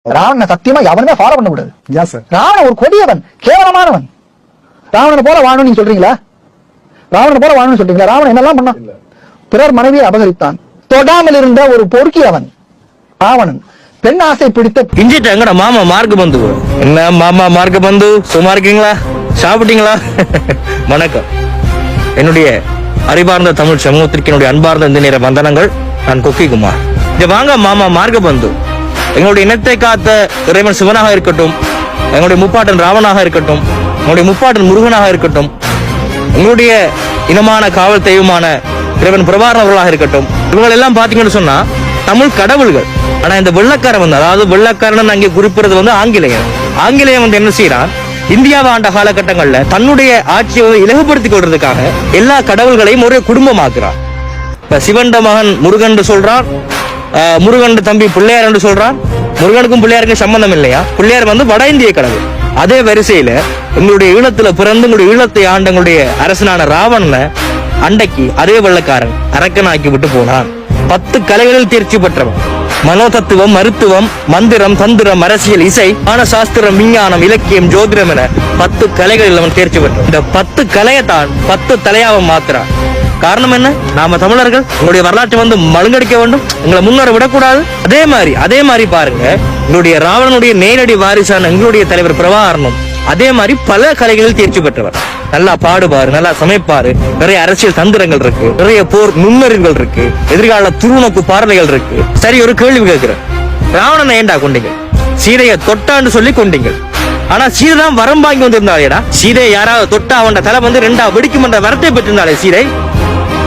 ராவணனை சத்தியமா எவனுமே ஃபாலோ பண்ண கூடாது. ராவணன் ஒரு கொடியவன், கேவலமானவன். ராவணனை போல வாழணும் நீங்க சொல்றீங்களா? ராவணனை போல வாழணும் சொல்றீங்களா? ராவணன் என்னெல்லாம் பண்ணான்? பிறர் மனைவியை அபகரித்தான், தொடாமல் இருந்த ஒரு பொறுக்கி அவன் ராவணன். பெண் ஆசை பிடித்த இஞ்சிட்டு எங்கட மாமா மார்க்க பந்து. என்ன மாமா மார்க்க பந்து, சும்மா இருக்கீங்களா? சாப்பிட்டீங்களா? வணக்கம். என்னுடைய அறிவார்ந்த தமிழ் சமூகத்திற்கு என்னுடைய அன்பார்ந்த இந்த நேர வந்தனங்கள். நான் கொக்கி குமார். இங்க வாங்க மாமா மார்க்க பந்து. எங்களுடைய இனத்தை காத்த இறைவன் சிவனாக இருக்கட்டும், எங்களுடைய முப்பாட்டன் ராவனாக இருக்கட்டும், எங்களுடைய முப்பாட்டன் முருகனாக இருக்கட்டும், எங்களுடைய இனமான காவல் தெய்வமான இறைவன் பிரபாரன் அவர்களாக இருக்கட்டும், இவங்க எல்லாம் பாத்தீங்கன்னு சொன்னா தமிழ் கடவுள்கள். ஆனா இந்த வெள்ளக்காரன் வந்து, அதாவது வெள்ளக்காரன் அங்கே குறிப்பிடுறது வந்து ஆங்கிலேயன் வந்து என்ன செய்யறான், இந்தியாவை ஆண்ட காலகட்டங்கள்ல தன்னுடைய ஆட்சியை இலகுபடுத்திக் கொள்றதுக்காக எல்லா கடவுள்களையும் ஒரே குடும்பமாக்குறான். இப்ப சிவண்ட மகன் முருகன் சொல்றான், முருகன் தம்பி பிள்ளையார் என்று சொல்றான். முருகனுக்கும் பிள்ளையாருக்கும் சம்பந்தம் இல்லையா? பிள்ளையார் வந்து வட இந்திய கடவுள். அதே வரிசையில எங்களுடைய ஈழத்துல பிறந்து எங்களுடைய ஈழத்தை ஆண்ட எங்களுடைய அரசனான ராவண அண்டைக்கு அதே வெள்ளக்காரன் அரக்கனாக்கி விட்டு போனான். 10 கலைகளில் தேர்ச்சி பெற்றவன். மனோதத்துவம், மருத்துவம், மந்திரம், தந்திரம், அரசியல், இசை, சாஸ்திரம், விஞ்ஞானம், இலக்கியம், ஜோதிடம் என 10 கலைகளில் அவன் தேர்ச்சி பெற்றான். இந்த 10 கலையை தான் 10 தலையாவன் மாத்திரான். காரணம் என்ன? நாம தமிழர்கள் உங்களுடைய வரலாற்றை வந்து மழுங்கடிக்க வேண்டும், உங்களை முன்னேற விடக்கூடாது. அதே மாதிரி பாருங்க, எங்களுடைய ராவணனுடைய நேரடி வாரிசான எங்களுடைய தலைவர் பிரபாகரனும் அதே மாதிரி பல கலைகளில் தேர்ச்சி பெற்றவர். நல்லா பாடுவாரு, நல்லா சமைப்பாரு, நிறைய அரசியல் தந்திரங்கள் இருக்கு, நிறைய போர் நுண்ணறிவுகள் இருக்கு, எதிர்கால துருநோக்கு பார்வைகள் இருக்கு. சரி, ஒரு கேள்வி கேட்கிறேன். ராவணனை ஏண்டா கொண்டீங்க? சீதையை தொட்டான்னு சொல்லி கொண்டீங்க. ஆனா சீதை தான் வரம் வாங்கி வந்திருந்தாளேடா. சீதையை யாராவது தொட்டா அவன் தலை வந்து 2 வெடிக்கும் என்ற வரத்தை பெற்றிருந்தாளே சீதை.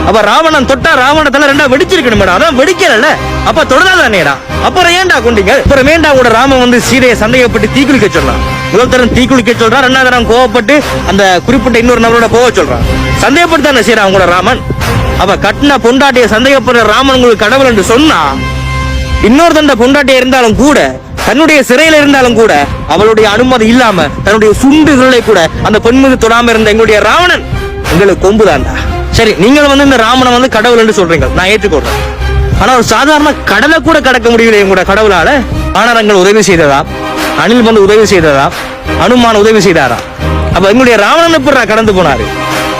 அப்ப ராவணன் தொட்டா ராவண தலை 2 வெடிச்சிருக்கணும். அதான் வெடிக்கல. அப்ப தொடராதானேடா. அப்புறம் ஏண்டா கொண்டீங்க? அப்புறம் ஏண்டா கூட ராமன் வந்து சீதையை சந்தேகப்பட்டு தீக்குளிக்க சொல்றான். முதல் தரம் தீக்குளிக்க சொல்றான், 2வது தரம் கோவப்பட்டு அந்த குறிப்பிட்ட இன்னொரு நபரோட போக சொல்றான். சந்தேகப்பட்டு தானே செய்யறான் கூட ராமன். அப்ப கட்டின பொண்டாட்டியை சந்தேகப்படுற ராமன் உங்களுக்கு கடவுள் என்று சொன்னா, இன்னொரு தண்ட பொண்டாட்டியா இருந்தாலும் கூட, தன்னுடைய சிறையில இருந்தாலும் கூட, அவளுடைய அனுமதி இல்லாம தன்னுடைய சுண்டுகளை கூட அந்த பெண் மீது தொடாம இருந்த எங்களுடைய ராவணன் எங்களுக்கு கொம்புதான்டா. சரி, நீங்கள் வந்து இந்த ராமனை வந்து கடவுள் என்று சொல்றீங்க, நான் ஏற்றுக்கொள்றேன். ஆனா ஒரு சாதாரண கடலை கூட கடக்க முடியல எங்களோட கடவுளால. வானரங்கள் உதவி செய்ததா, அணில் வந்து உதவி செய்ததா, அனுமான் உதவி செய்தாரா? அப்ப எங்களுடைய ராவணன் எப்படி கடந்து போனாரு?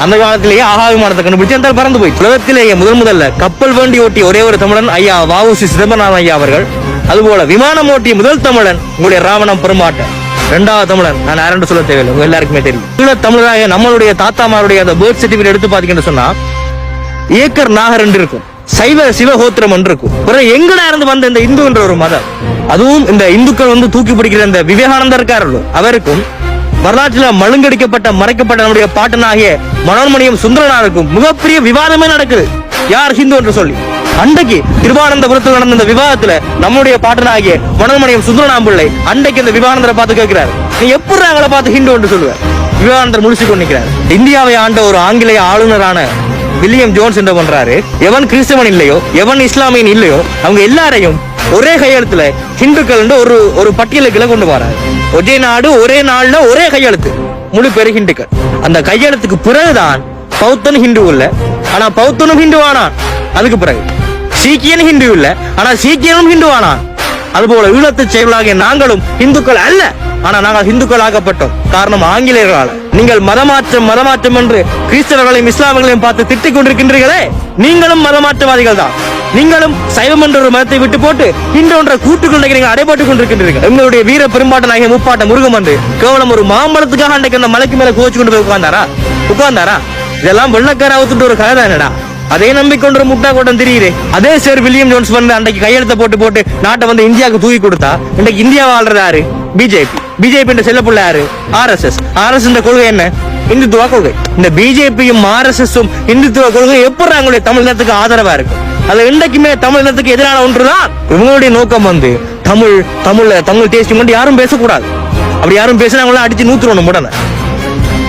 அந்த காலத்திலேயே ஆகா விமானத்தை கண்டுபிடிச்சு அந்த பறந்து போய் உலகத்திலேயே முதல்ல கப்பல் வேண்டி ஓட்டிய ஒரே ஒரு தமிழன் ஐயா வ.உ.சி. சிதம்பரநாதன் ஐயா அவர்கள். அதுபோல விமானம் ஓட்டிய முதல் தமிழன் உங்களுடைய ராவணன் பெருமாட்டன். 2வது தமிழன் நான் யாரென்று சொல்ல தேவையில்லை, உங்க எல்லாருக்குமே தெரியும். ஈழ தமிழராக நம்மளுடைய தாத்தாமாருடைய அந்த பர்த் சர்டிபிகேட் எடுத்து பாத்தீங்கன்னு சொன்னா ஏக்கர் நாகர் என்று இருக்கும், சைவ சிவகோத்திரம் என்று இருக்கும். எங்கடா இருந்து வந்த இந்த இந்து என்ற ஒரு மதம், அதுவும் இந்த இந்துக்கள் வந்து தூக்கி பிடிக்கிற இந்த விவேகானந்தர் இருக்காரு, அவருக்கும் வரலாற்றில் மழுங்கடிக்கப்பட்ட மறைக்கப்பட்ட நம்முடைய பாட்டனாகிய மனோன்மணியம் சுந்தரனாருக்கும் மிகப்பெரிய விவாதமே நடக்குது. யார் ஹிந்து என்று சொல்லி. அன்றைக்கு திருவானந்தபுரத்தில் நடந்த இந்த விவாதத்துல நம்முடைய பாட்டனாகிய மனோன்மணியம் சுந்தரனாம்பிள்ளை அன்றைக்கு இந்த விவானந்தரை பார்த்து கேட்கிறார், நீ எப்படி அவங்களை பார்த்து ஹிந்து என்று சொல்லுவார்? விவேகானந்தர் முடிச்சு கொண்டிருக்கிறார். இந்தியாவை ஆண்ட ஒரு ஆங்கிலேய ஆளுநரான வில்லியம் ஜோன்ஸ் என்ன பண்றாரு, எவன் கிறிஸ்தவன் இல்லையோ, எவன் இஸ்லாமியன் இல்லையோ, அவங்க எல்லாரையும் ஒரே கையெழுத்துல ஹிந்துக்கள் ஒரு பட்டியலுக்குள்ள கொண்டு வராரு. ஒரே நாடு ஒரே நாள்ல ஒரே கையெழுத்து, முழு பேரு ஹிந்துக்கள். அந்த கையெழுத்துக்கு பிறகுதான் பௌத்தன் ஹிந்து இல்ல, ஆனா பௌத்தனும் ஹிந்து ஆனான். அதுக்கு பிறகு சீக்கியன் ஹிந்து இல்ல, ஆனா சீக்கியனும் ஹிந்து ஆனான். அதுபோல ஈழத்து செயலாகிய நாங்களும் இந்துக்கள் அல்ல, ஆனா நாங்கள் இந்துக்கள் ஆக்கப்பட்டோம். காரணம் ஆங்கிலேயர்களால். நீங்கள் மதமாற்றம் என்று கிறிஸ்தவர்களையும் இஸ்லாமியர்களையும் பார்த்து திட்டிக் கொண்டிருக்கின்றீர்களே, நீங்களும் மதமாற்றவாதிகள் தான். நீங்களும் சைவம் என்ற ஒரு மதத்தை விட்டு போட்டு இந்து என்ற கூட்டுக்குள் நீங்கள் அடைபட்டுக் கொண்டிருக்கின்றீர்கள். எங்களுடைய வீர பெரும்பாட்டனாகிய முப்பாட்ட முருகன் வந்து கேவலம் ஒரு மாம்பழத்துக்காக அன்றைக்கு அந்த மலைக்கு மேல கோச்சு கொண்டு போய் உட்கார்ந்தாரா? இதெல்லாம் வெள்ளக்காராவத்துட்டு ஒரு கதை தானடா. அதே நம்பிக்கொண்டு முட்டா கூட்டம் தெரியுது. அதே சார் வில்லியம் ஜோன்ஸ் வந்து அன்றைக்கு கையெழுத்த போட்டு நாட்டை வந்து இந்தியாவுக்கு தூக்கி கொடுத்தா, இன்றைக்கு இந்தியா வாழ்றது யாரு? பிஜேபி செல்லப்புள்ள யாரு? ஆர்எஸ் கொள்கை என்ன? இந்துத்துவ கொள்கை. இந்த பிஜேபியும் ஆர்எஸ்எஸும் இந்துத்துவ கொள்கை எப்படி அவங்களுடைய தமிழினத்துக்கு ஆதரவா இருக்கும்? அது இன்றைக்குமே தமிழினத்துக்கு எதிரான ஒன்றுதான். இவங்களுடைய நோக்கம் வந்து தமிழ் டேஸ்டிங் கொண்டு யாரும் பேசக்கூடாது. அப்படி யாரும் பேசினா அவங்கள அடிச்சு நூத்துறணும் உடனே.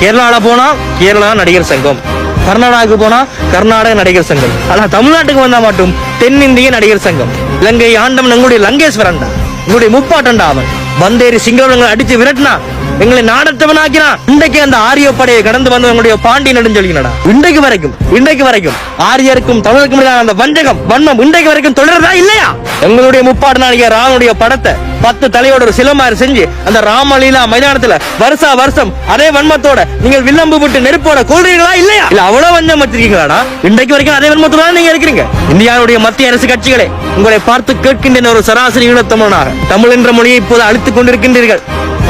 கேரளால போனா கேரளா நடிகர் சங்கம், கர்நாடகாவுக்கு போனா கர்நாடக நடிகர் சங்கம், ஆனா தமிழ்நாட்டுக்கு வந்தா மட்டும் தென்னிந்திய நடிகர் சங்கம். இலங்கை ஆண்டம் எங்களுடைய லங்கேஸ்வரன் தான், எங்களுடைய முப்பாட்டண்டா அவன். வந்தேறி சிங்களவங்களை அடிச்சு விரட்டினா, எங்களை நாடத்தவனாக்கினா. இன்றைக்கு அந்த ஆரிய படையை கடந்து வந்த எங்களுடைய பாண்டி நெடுஞ்செழியனடா. இன்றைக்கு வரைக்கும் ஆரியருக்கும் தமிழருக்கும் இடையிலான அந்த வஞ்சகம் வன்மம் இன்றைக்கு வரைக்கும் தொடர்றதா இல்லையா? எங்களுடைய முப்பாடு நாயகர் ராமனுடைய படத்தை 10 தலையோட ஒரு சிலமாறு செஞ்சு அந்த ராமலீலா மைதானத்துல வருஷம் அதே வன்மத்தோட நீங்கள் வில்லம்பு விட்டு நெருப்போட கொள்றீங்களா இல்லையா? இல்ல அவ்வளவு வஞ்சம் வச்சிருக்கீங்களாடா? இன்றைக்கு வரைக்கும் அதே வன்மத்தோட நீங்க இருக்கிறீங்க. இந்தியாவுடைய மத்திய அரசு கட்சிகளே, உங்களை பார்த்து கேட்கின்ற ஒரு சராசரி ஈழத்தமிழனாக தமிழ் என்ற மொழியை இப்போது அழித்துக் கொண்டிருக்கின்றீர்கள்.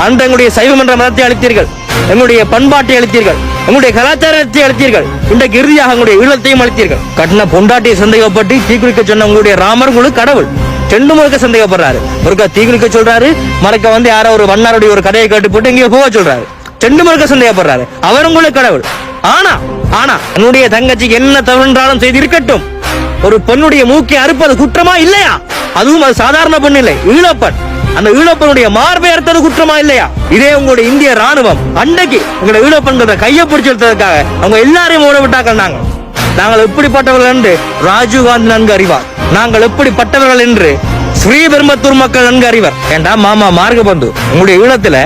அந்த எங்களுடைய சைவம் என்ற மதத்தை அளித்தீர்கள், எங்களுடைய பண்பாட்டை அளித்தீர்கள், எங்களுடைய கலாச்சாரத்தை அளித்தீர்கள், இன்றைக்கு இறுதியாக எங்களுடைய ஈழத்தையும் அளித்தீர்கள். கட்டின பொண்டாட்டியை சந்தேகப்பட்டு தீக்குளிக்க சொன்ன உங்களுடைய ராமர் உங்களுக்கு கடவுள். செண்டு முழுக்க சந்தேகப்படுறாரு, ஒருக்கா தீக்குளிக்க சொல்றாரு, மறக்க வந்து யாரோ ஒரு வண்ணாருடைய ஒரு கதையை கேட்டு போட்டு எங்கேயோ போக சொல்றாரு. செண்டு முழுக்க சந்தேகப்படுறாரு, அவர் உங்களுக்கு கடவுள். ஆனா என்னுடைய தங்கச்சிக்கு என்ன தவறுன்றாலும் செய்து இருக்கட்டும், ஒரு பெண்ணுடைய மூக்கை அறுப்பது குற்றமா இல்லையா? அதுவும் அது சாதாரண பெண் இல்லை, ஈழப்பெண். அந்த ஈழப்பனுடைய மார்பை அறுத்தது குற்றமா இல்லையா? இதே உங்களுடைய இந்திய ராணுவம் அன்றைக்கு எங்களுடைய ஈழப்பெண்களை கையை பிடிச்சு எடுத்ததுக்காக அவங்க எல்லாரையும் ஓட விட்டாக்கள். நாங்கள் எப்படிப்பட்டவர்கள் என்று ராஜீவ்காந்தி நன்கு அறிவார். நாங்கள் எப்படிப்பட்டவர்கள் என்று ஸ்ரீபெரும்பத்தூர் மக்கள் நன்கு அறிவர். ஏண்டா மாமா மார்கபந்து, உங்களுடைய ஈழத்துல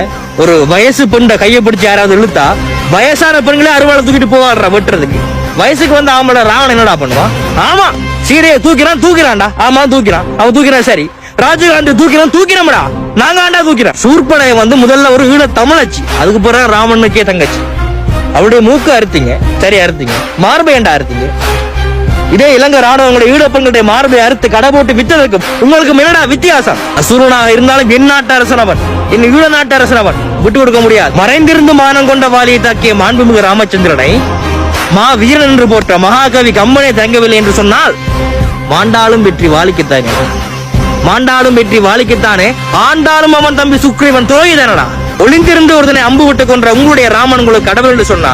ஒரு வயசு பெண்ணை கையை பிடிச்சு யாராவது இழுத்தா வயசான பெண்களே அறுவாளை தூக்கிட்டு போவாடுற வெட்டுறதுக்கு. வயசுக்கு வந்து அவங்களோட ராவணன் என்னடா பண்ணுவான்? ஆமா, சீரையை தூக்கிறான்டா. ஆமா தூக்கிறான், அவன் தூக்கிறான். சரி, ராஜீவ்காந்தி தூக்கிறோம்டா, நாங்க ஆண்டா தூக்கிறோம். சூர்பனையை வந்து முதல்ல ஒரு ஈழ தமிழச்சி, அதுக்கு பிறகு ராமனுக்கே தங்கச்சி. அவருடைய மூக்கு அறுத்தீங்க, சரி அறுத்தீங்க, மார்பை ஏண்டா அறுத்தீங்க? இதே இலங்கை ராணுவங்களுடைய ஈழப்பெண்களுடைய மார்பை அறுத்து கடை போட்டு வித்ததற்கும் உங்களுக்கு என்னடா வித்தியாசம்? அசுரனாக இருந்தாலும் என் நாட்டு அரசனவன், என் ஈழ நாட்டு அரசனவன் விட்டு கொடுக்க முடியாது. மறைந்திருந்து மானம் கொண்ட வாலியை தாக்கிய மாண்புமிகு ராமச்சந்திரனை மா வீரன் என்று போட்ட மகாகவி கம்பனே தங்கவில்லை என்று சொன்னால் மாண்டாலும் வெற்றி வாலிக்குத்தானே, மாண்டாலும் வெற்றி வாலிக்குத்தானே, ஆண்டாலும் அவன் தம்பி சுக்ரீவன் துரோகிதானடா. ஒளிந்திருந்து ஒருத்தனை அம்பு விட்டு கொன்ற உங்களுடைய ராமன் உங்களுக்கு கடவுள் என்று சொன்னா,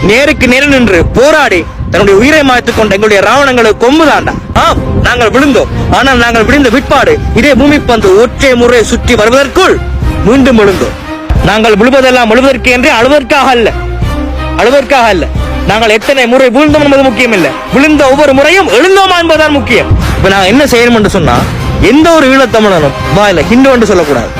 நேருக்கு நேரு நின்று போராடி தன்னுடைய உயிரை மாய்த்துக் கொண்ட எங்களுடைய ராவணங்களுக்கு கொம்புதாண்டா. ஆம், நாங்கள் விழுந்தோம். ஆனால் நாங்கள் விழுந்த விட்பாடு இதே பூமி பந்து ஒற்றை முறை சுற்றி வருவதற்குள் மீண்டும் விழுந்தோம். நாங்கள் விழுவதெல்லாம் விழுவதற்கு என்று அழுவதற்காக அல்ல. நாங்கள் எத்தனை முறை விழுந்தோம் என்பது முக்கியம் இல்லை, விழுந்த ஒவ்வொரு முறையும் எழுந்தோமா என்பதுதான் முக்கியம். இப்ப நாங்க என்ன செய்யணும் என்று சொன்னா, எந்த ஒரு ஈழத்தமிழனும் வாயில ஹிந்து என்று சொல்லக்கூடாது.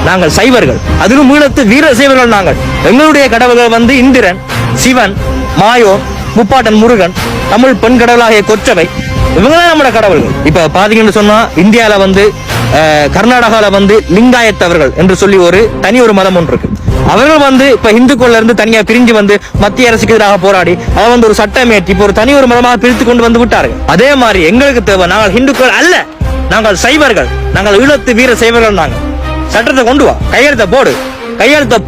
நாங்கள் சைவர்கள், அதிலும் ஈழத்து வீர சைவர்கள். நாங்கள் எங்களுடைய கடவுள்கள் வந்து இந்திரன், சிவன், மாயோ, முப்பாட்டன் முருகன், தமிழ் பெண் கடவுளாகிய கொச்சவை, இவங்கதான் நம்மளோட கடவுள்கள். இப்ப பாத்தீங்கன்னு சொன்னா, இந்தியால வந்து கர்நாடகால வந்து லிங்காயத்தவர்கள் என்று சொல்லி ஒரு மதம் ஒன்று இருக்கு. அவர்கள் வந்து இப்ப இந்துக்கள்ல இருந்து தனியா பிரிஞ்சு வந்து மத்திய அரசுக்கு எதிராக போராடி அதை வந்து ஒரு சட்டம் ஏற்றி இப்ப ஒரு மதமாக பிரித்து கொண்டு வந்து விட்டார்கள். அதே மாதிரி எங்களுக்கு தேவை, நாங்கள் இந்துக்கள் அல்ல, நாங்கள் சைவர்கள், நாங்கள் ஈழத்து வீர சைவர்கள். நாங்கள் சட்டத்தை கொண்டு வா, கையெழுத்த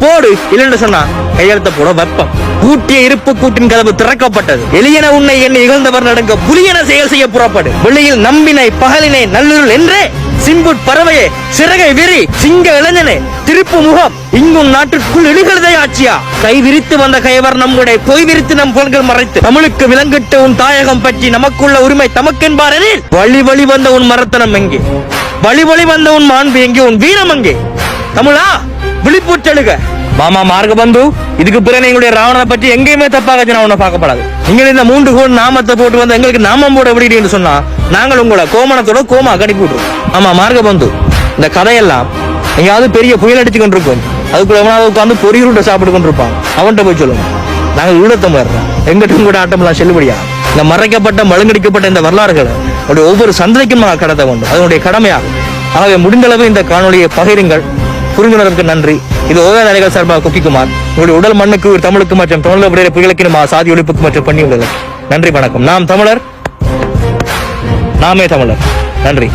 போடு இல்லைன்னு சொன்னா கையெழுத்த போட வெப்பம். கூட்டிய இருப்பு கூட்டின் கதவு திறக்கப்பட்டது. எளியன உன்னை என்னை இகழ்ந்தவர் நடங்க புலியன செயல் செய்ய புறப்படு. வெளியில் நம்பினை பகலினை நல்லுருள் என்றே சிம்புட் பறவையே சிறகை விரி சிங்க இளைஞனே திருப்பு முகம் இங்கும் நாட்டுக்குள் இடுகிறதை ஆட்சியா. கை விரித்து வந்த கைவர் நம்முடைய பொய் விரித்து நம் பொருள்கள் மறைத்து தமிழுக்கு விலங்கிட்டு உன் தாயகம் பற்றி நமக்குள்ள உரிமை தமக்கென்பாரில் வழி வந்த உன் மரத்தனம் எங்கே? வழி வந்த உன் மாண்பு எங்கே? உன் வீரம் எங்கே? தமிழா விழிப்புற்றெழுக. மாமா மார்கபந்து, இதுக்கு பிறகு எங்களுடைய ராவணனை பற்றி எங்கேயுமே தப்பாக நான் பார்க்கப்படாது. நீங்கள் இந்த 3 கோடி நாமத்தை போட்டு வந்து எங்களுக்கு நாமம் போட விடுறீங்கன்னு சொன்னா நாங்கள் உங்களை கோமணத்தோட கோமா கணிப்பு விட்டுருவோம். ஆமா மார்கபந்து, இந்த கதையெல்லாம் எங்கேயாவது பெரிய புயல் அடிச்சு கொண்டிருக்கோம், அதுக்குள்ள எவனாவது உட்காந்து பொறியுருட்டை சாப்பிட்டு கொண்டிருப்பான், அவன்கிட்ட போய் சொல்லுங்க நாங்கள் ஈழத்தமிழர், எங்கிட்டும் கூட ஆட்டமெல்லாம் செல்லுபடியா. இந்த மறைக்கப்பட்ட மழுங்கடிக்கப்பட்ட இந்த வரலாறுகளை ஒவ்வொரு சந்ததிக்கும் நாங்கள் கடத்த வேண்டும், அதனுடைய கடமையாகும். ஆகவே முடிந்தளவு இந்த காணொலியை பகிருங்கள். புரிந்துணர்வுக்கு நன்றி. இது ஓகே தலைகள் சார்பாக குக்கிக்குமார், உங்களுடைய உடல் மண்ணுக்கு தமிழுக்கு மற்றும் தமிழ் விடுதலை புலிகளுக்கு சாதி ஒழிப்புக்கு மற்றும் பண்ணி உள்ளது. நன்றி, வணக்கம். நாம் தமிழர், நாமே தமிழர். நன்றி.